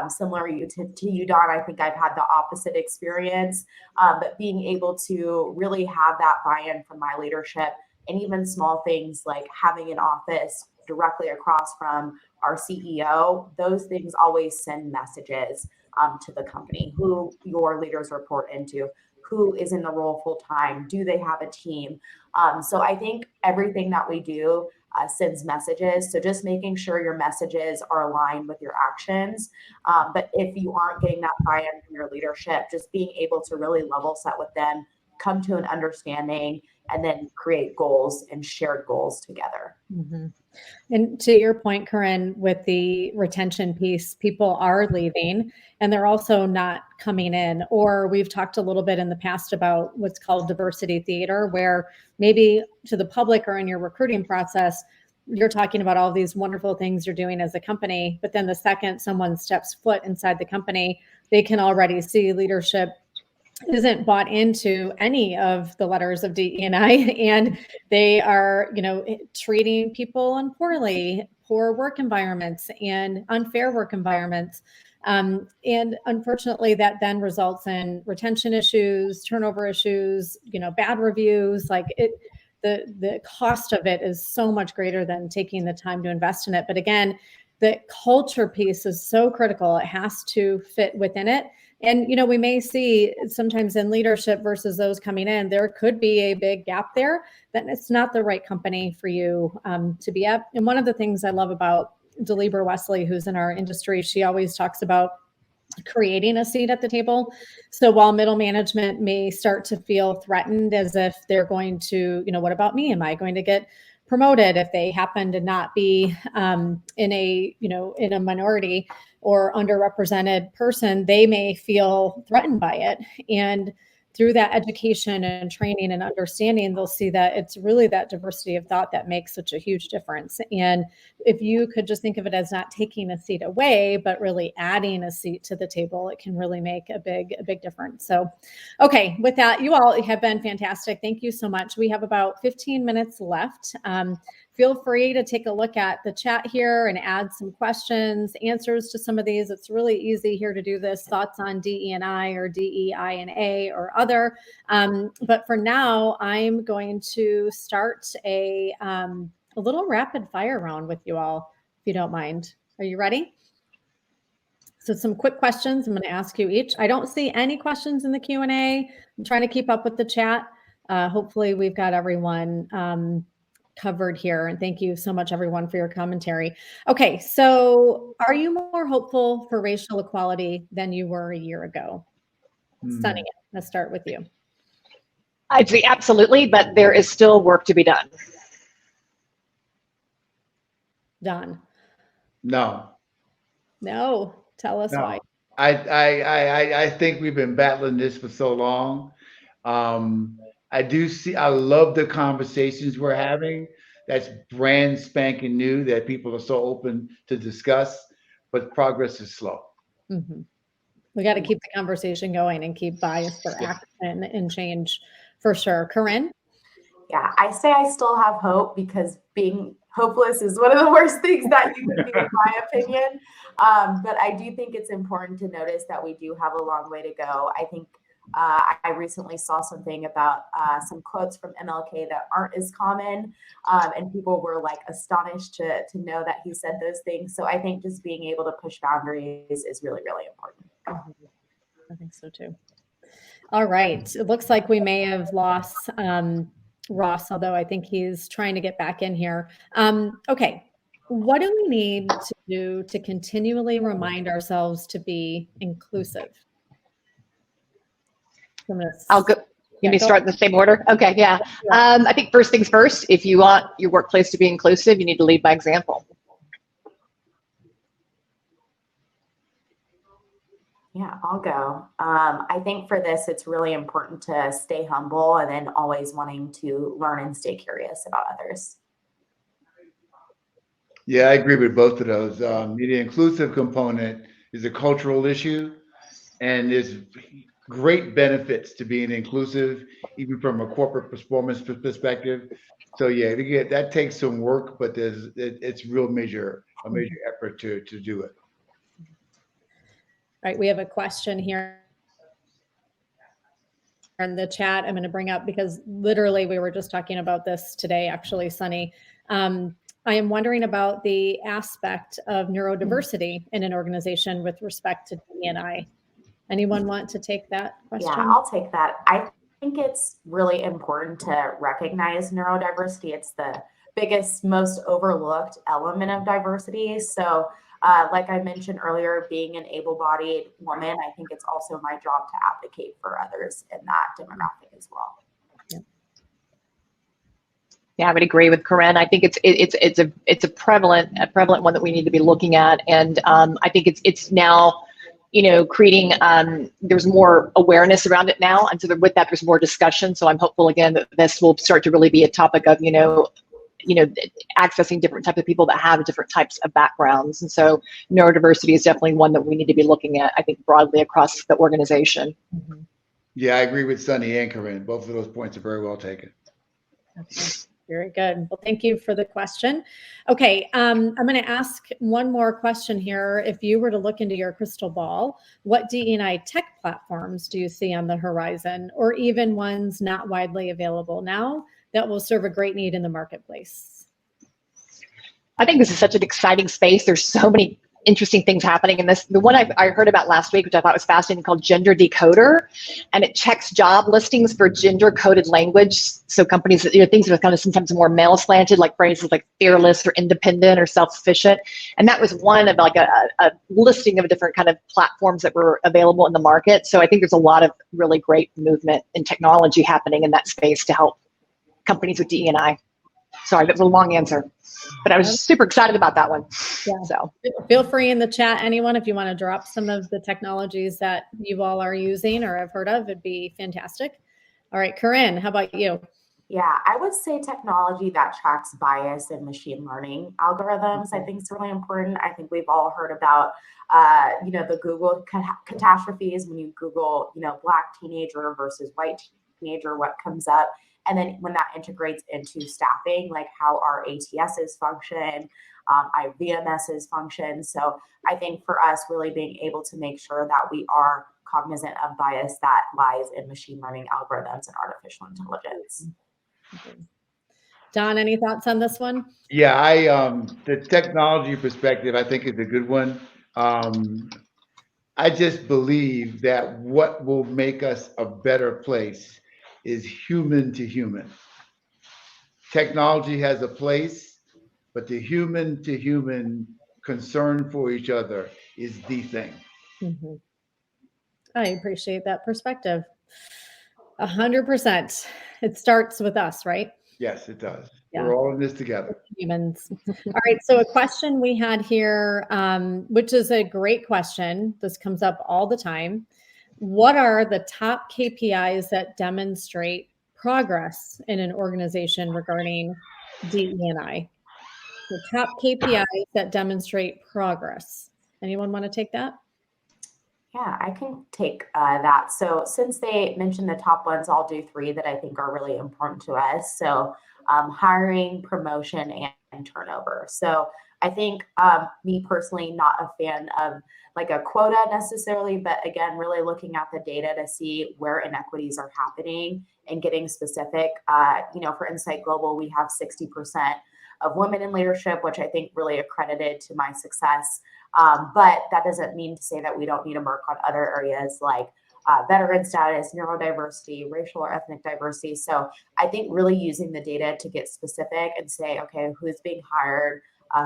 Similar to you, Don, I think I've had the opposite experience, but being able to really have that buy-in from my leadership and even small things like having an office directly across from our CEO, those things always send messages to the company, who your leaders report into, who is in the role full time, do they have a team? So I think everything that we do sends messages. So just making sure your messages are aligned with your actions. But if you aren't getting that buy-in from your leadership, just being able to really level set with them, come to an understanding, and then create goals and shared goals together. Mm-hmm. And to your point, Korryn, with the retention piece, people are leaving and they're also not coming in. Or we've talked a little bit in the past about what's called diversity theater, where maybe to the public or in your recruiting process, you're talking about all these wonderful things you're doing as a company. But then the second someone steps foot inside the company, they can already see leadership isn't bought into any of the letters of DE&I, and they are, treating people poorly, poor work environments and unfair work environments. And unfortunately, that then results in retention issues, turnover issues, bad reviews. The cost of it is so much greater than taking the time to invest in it. But again, the culture piece is so critical. It has to fit within it. And, we may see sometimes in leadership versus those coming in, there could be a big gap there, that it's not the right company for you to be at. And one of the things I love about Delibra Wesley, who's in our industry, she always talks about creating a seat at the table. So while middle management may start to feel threatened as if they're going to, what about me? Am I going to get promoted if they happen to not be in a minority or underrepresented person? They may feel threatened by it. And through that education and training and understanding, they'll see that it's really that diversity of thought that makes such a huge difference. And if you could just think of it as not taking a seat away, but really adding a seat to the table, it can really make a big difference. So, okay, with that, you all have been fantastic. Thank you so much. We have about 15 minutes left. Feel free to take a look at the chat here and add some questions, answers to some of these. It's really easy here to do this. Thoughts on DE&I or DEI&A or other. But for now, I'm going to start a little rapid fire round with you all, if you don't mind. Are you ready? So some quick questions I'm going to ask you each. I don't see any questions in the Q&A. I'm trying to keep up with the chat. Hopefully we've got everyone covered here. And thank you so much, everyone, for your commentary. Okay, so are you more hopeful for racial equality than you were a year ago? Sunny, let's start with you. I'd say absolutely, but there is still work to be done. No. Don? No. Tell us why. I think we've been battling this for so long. I love the conversations we're having. That's brand spanking new that people are so open to discuss, but progress is slow. Mm-hmm. We got to keep the conversation going and keep bias for action and change for sure. Korryn? Yeah, I say I still have hope because being hopeless is one of the worst things that you can do, in my opinion. But I do think it's important to notice that we do have a long way to go. I think I recently saw something about some quotes from MLK that aren't as common, and people were astonished to know that he said those things. So I think just being able to push boundaries is really, really important. I think so too. All right. It looks like we may have lost Ross, although I think he's trying to get back in here. Okay. What do we need to do to continually remind ourselves to be inclusive? I'll go. You may start in the same order. Okay, yeah. I think first things first, if you want your workplace to be inclusive, you need to lead by example. Yeah, I'll go. I think for this, it's really important to stay humble and then always wanting to learn and stay curious about others. Yeah, I agree with both of those. The inclusive component is a cultural issue, and there's great benefits to being inclusive, even from a corporate performance perspective. So yeah, that takes some work, but it's a major effort to do it. All right, we have a question here in the chat I'm going to bring up because literally we were just talking about this today, actually, Sunny. I am wondering about the aspect of neurodiversity in an organization with respect to DE&I. Anyone want to take that question? Yeah, I'll take that. I think it's really important to recognize neurodiversity. It's the biggest, most overlooked element of diversity. So like I mentioned earlier, being an able-bodied woman, I think it's also my job to advocate for others in that demographic as well. Yep. Yeah, I would agree with Korryn. I think it's a prevalent one that we need to be looking at, and I think it's now, creating. There's more awareness around it now, and so with that, there's more discussion. So I'm hopeful again that this will start to really be a topic of accessing different types of people that have different types of backgrounds, and so neurodiversity is definitely one that we need to be looking at. I think broadly across the organization. Mm-hmm. Yeah, I agree with Sunny and Korryn. Both of those points are very well taken. Okay. Very good. Well, thank you for the question. Okay, I'm going to ask one more question here. If you were to look into your crystal ball, what DE&I tech platforms do you see on the horizon, or even ones not widely available now that will serve a great need in the marketplace? I think this is such an exciting space. There's so many interesting things happening in this. The one I heard about last week, which I thought was fascinating, called Gender Decoder, and it checks job listings for gender coded language. So companies that, things that are kind of sometimes more male slanted, like phrases like fearless or independent or self-sufficient. And that was one of like a listing of different kind of platforms that were available in the market. So I think there's a lot of really great movement in technology happening in that space to help companies with DE&I. Sorry, that was a long answer, but I was super excited about that one. Yeah. So feel free in the chat, anyone, if you want to drop some of the technologies that you all are using or have heard of, it'd be fantastic. All right, Korryn, how about you? Yeah, I would say technology that tracks bias and machine learning algorithms, I think is really important. I think we've all heard about, the Google catastrophes. When you Google, Black teenager versus white teenager, what comes up? And then when that integrates into staffing, like how our ATSs function, our VMSs function. So I think for us, really being able to make sure that we are cognizant of bias that lies in machine learning algorithms and artificial intelligence. Don, any thoughts on this one? Yeah, the technology perspective, I think, is a good one. I just believe that what will make us a better place is human to human. Technology has a place, but the human to human concern for each other is the thing. Mm-hmm. I appreciate that perspective. 100%. It starts with us, right? Yes, it does. Yeah. We're all in this together. Humans. All right. So a question we had here, which is a great question. This comes up all the time. What are the top KPIs that demonstrate progress in an organization regarding DE&I? The top KPIs that demonstrate progress. Anyone want to take that? Yeah, I can take that. So since they mentioned the top ones, I'll do three that I think are really important to us. So hiring, promotion, and turnover. So I think me personally, not a fan of like a quota necessarily, but again, really looking at the data to see where inequities are happening and getting specific. For Insight Global, we have 60% of women in leadership, which I think really accredited to my success. But that doesn't mean to say that we don't need to work on other areas like veteran status, neurodiversity, racial or ethnic diversity. So I think really using the data to get specific and say, okay, who's being hired,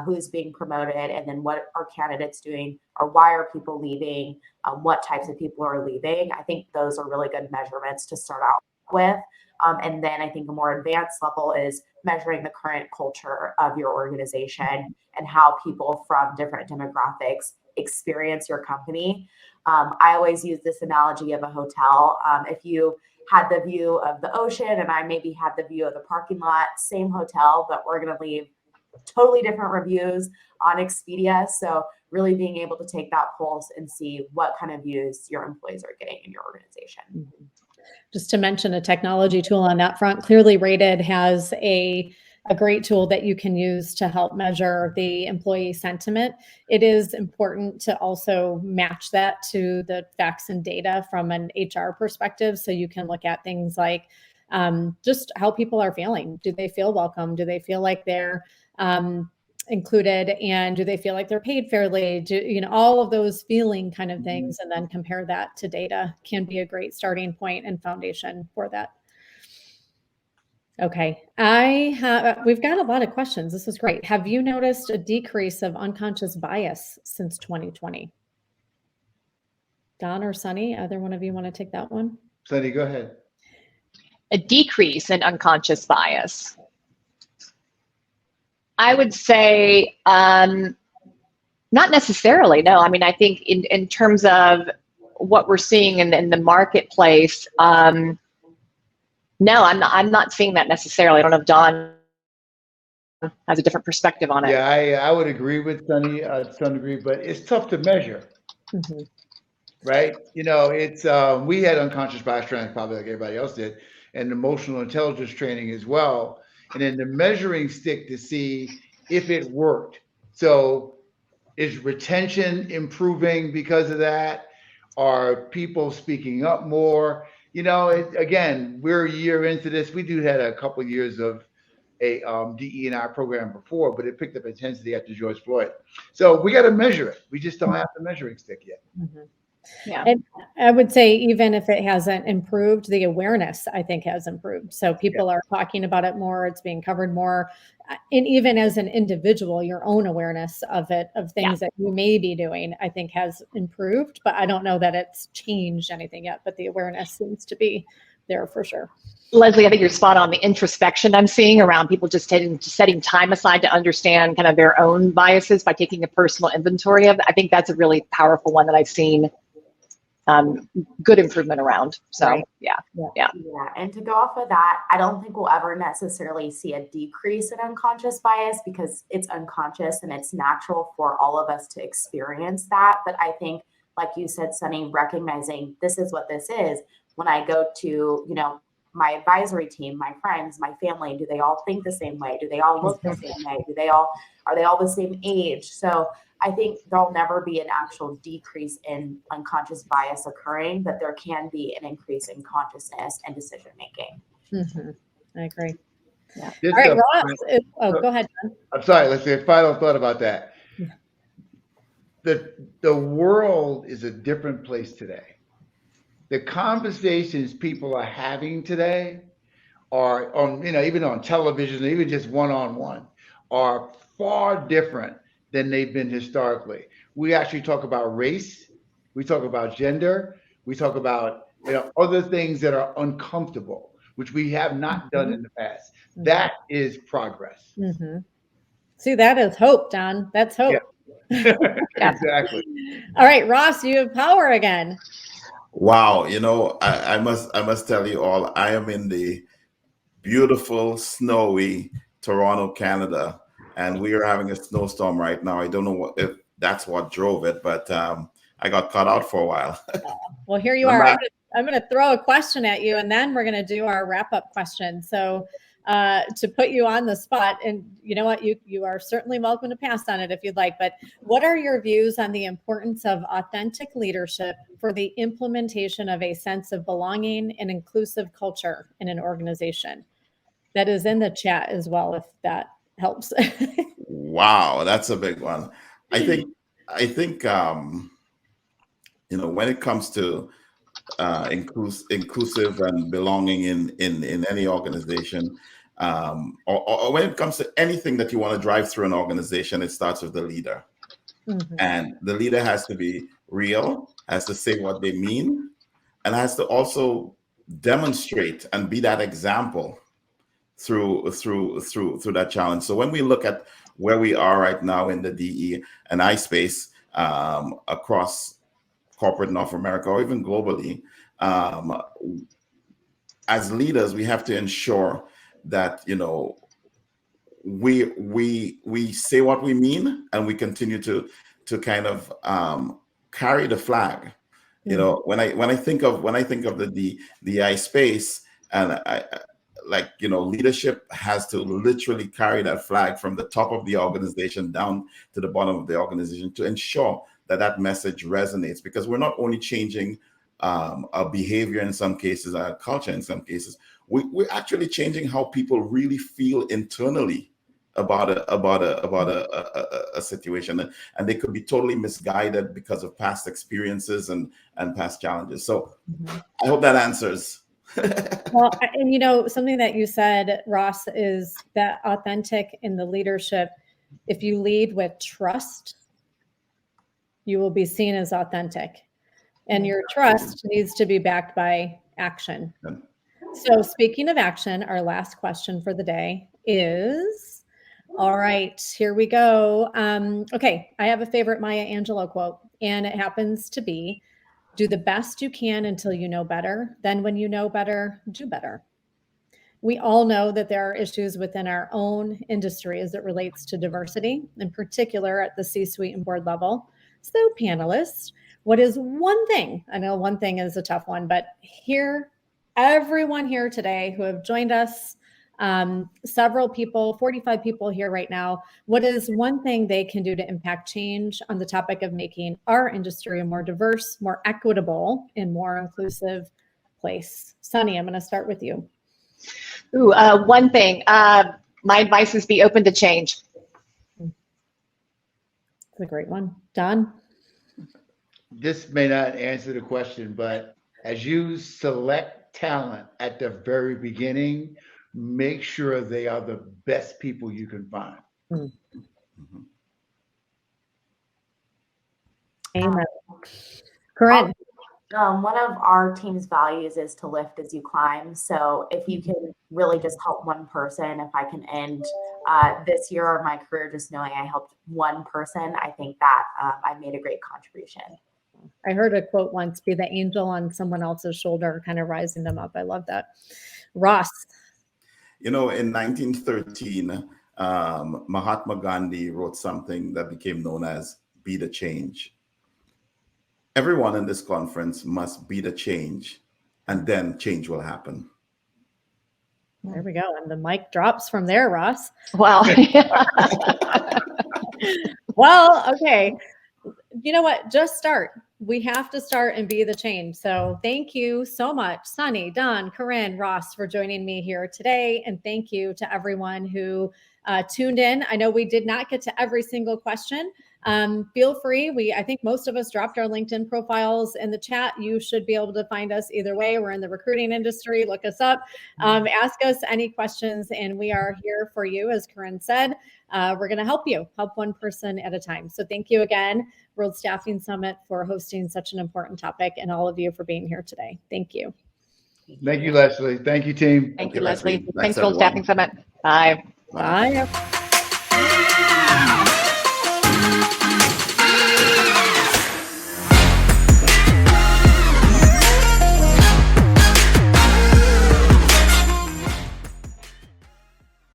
who's being promoted, and then what are candidates doing, or why are people leaving, what types of people are leaving. I think those are really good measurements to start out with. And then I think a more advanced level is measuring the current culture of your organization and how people from different demographics experience your company. I always use this analogy of a hotel. If you had the view of the ocean and I maybe had the view of the parking lot, same hotel, but we're going to leave totally different reviews on Expedia. So really being able to take that pulse and see what kind of views your employees are getting in your organization. Mm-hmm. Just to mention a technology tool on that front, Clearly Rated has a great tool that you can use to help measure the employee sentiment. It is important to also match that to the facts and data from an HR perspective. So you can look at things like just how people are feeling. Do they feel welcome? Do they feel like they're included, and do they feel like they're paid fairly? All of those feeling kind of things, and then compare that to data can be a great starting point and foundation for that. Okay, we've got a lot of questions. This is great. Have you noticed a decrease of unconscious bias since 2020? Don or Sunny, either one of you want to take that one? Sunny, go ahead. A decrease in unconscious bias. I would say not necessarily. No, I mean, I think in terms of what we're seeing in the marketplace, no, I'm not seeing that necessarily. I don't know if Don has a different perspective on it. Yeah, I would agree with Sunny to some degree, but it's tough to measure, right? It's we had unconscious bias training probably like everybody else did, and emotional intelligence training as well, and then the measuring stick to see if it worked. So is retention improving because of that? Are people speaking up more? Again, we're a year into this. We had a couple of years of a DE&I program before, but it picked up intensity after George Floyd. So we got to measure it. We just don't have the measuring stick yet. Yeah. And I would say even if it hasn't improved, the awareness, I think, has improved. So people are talking about it more. It's being covered more. And even as an individual, your own awareness of it, of things that you may be doing, I think has improved. But I don't know that it's changed anything yet. But the awareness seems to be there for sure. Leslie, I think you're spot on. The introspection I'm seeing around people just setting time aside to understand kind of their own biases by taking a personal inventory of it. I think that's a really powerful one that I've seen good improvement around. So yeah. And to go off of that, I don't think we'll ever necessarily see a decrease in unconscious bias because it's unconscious and it's natural for all of us to experience that. But I think, like you said, Sunny, recognizing this is what this is. When I go to, my advisory team, my friends, my family, do they all think the same way? Do they all look the same way? Are they all the same age? So I think there'll never be an actual decrease in unconscious bias occurring, but there can be an increase in consciousness and decision making. I agree. Yeah. All right, Ross. Go ahead, John. I'm sorry. Let's say a final thought about that. The world is a different place today. The conversations people are having today are on, even on television, even just one-on-one, are far different than they've been historically. We actually talk about race, we talk about gender, we talk about other things that are uncomfortable, which we have not done in the past. That is progress. See, that is hope, Don. That's hope. Yeah. Exactly. All right, Ross, you have power again. Wow, I must tell you all, I am in the beautiful, snowy Toronto, Canada, and we are having a snowstorm right now. I don't know if that's what drove it, but I got cut out for a while. Well, here you are. I'm going to throw a question at you, and then we're going to do our wrap-up question. So to put you on the spot, and you know what, you are certainly welcome to pass on it if you'd like, but what are your views on the importance of authentic leadership for the implementation of a sense of belonging and inclusive culture in an organization? That is in the chat as well, if that helps. Wow, that's a big one. I think when it comes to inclusive and belonging in any organization, or when it comes to anything that you want to drive through an organization, it starts with the leader. And the leader has to be real, has to say what they mean, and has to also demonstrate and be that example through that challenge. So when we look at where we are right now in the DE&I space across corporate North America or even globally, as leaders, we have to ensure that we say what we mean, and we continue to kind of carry the flag. When I think of the DEI space, and leadership has to literally carry that flag from the top of the organization down to the bottom of the organization to ensure that message resonates, because we're not only changing a behavior in some cases, our culture in some cases, we're actually changing how people really feel internally about a situation, and they could be totally misguided because of past experiences and past challenges. So I hope that answers. Well, and something that you said, Ross, is that authentic in the leadership. If you lead with trust, you will be seen as authentic, and your trust needs to be backed by action. So speaking of action, our last question for the day is, All right, here we go. Okay, I have a favorite Maya Angelou quote, and it happens to be, do the best you can until you know better. Then when you know better, do better. We all know that there are issues within our own industry as it relates to diversity, in particular at the C-suite and board level. So panelists, what is one thing? I know one thing is a tough one, but everyone here today who have joined us, several people, 45 people here right now, what is one thing they can do to impact change on the topic of making our industry a more diverse, more equitable, and more inclusive place? Sunny, I'm going to start with you. Ooh, one thing, my advice is be open to change. That's a great one. Don? This may not answer the question, but as you select talent at the very beginning, make sure they are the best people you can find. Amen. Korryn? One of our team's values is to lift as you climb. So if you can really just help one person, if I can end this year of my career just knowing I helped one person, I think that I made a great contribution. I heard a quote once, be the angel on someone else's shoulder, kind of rising them up. I love that. Ross? You know, in 1913, Mahatma Gandhi wrote something that became known as Be the Change. Everyone in this conference must be the change, and then change will happen. There we go. And the mic drops from there, Ross. Wow. Well, okay. You know what? Just start. We have to start and be the change. So thank you so much, Sunny, Don, Korryn, Ross, for joining me here today. And thank you to everyone who tuned in. I know we did not get to every single question. Feel free. I think most of us dropped our LinkedIn profiles in the chat. You should be able to find us either way. We're in the recruiting industry. Look us up. Ask us any questions, and we are here for you. As Korryn said, we're going to help one person at a time. So thank you again, World Staffing Summit, for hosting such an important topic, and all of you for being here today. Thank you. Thank you, Leslie. Thank you, team. Thank you, Leslie. Thanks, Thanks, World everyone. Staffing Summit. Bye. Bye.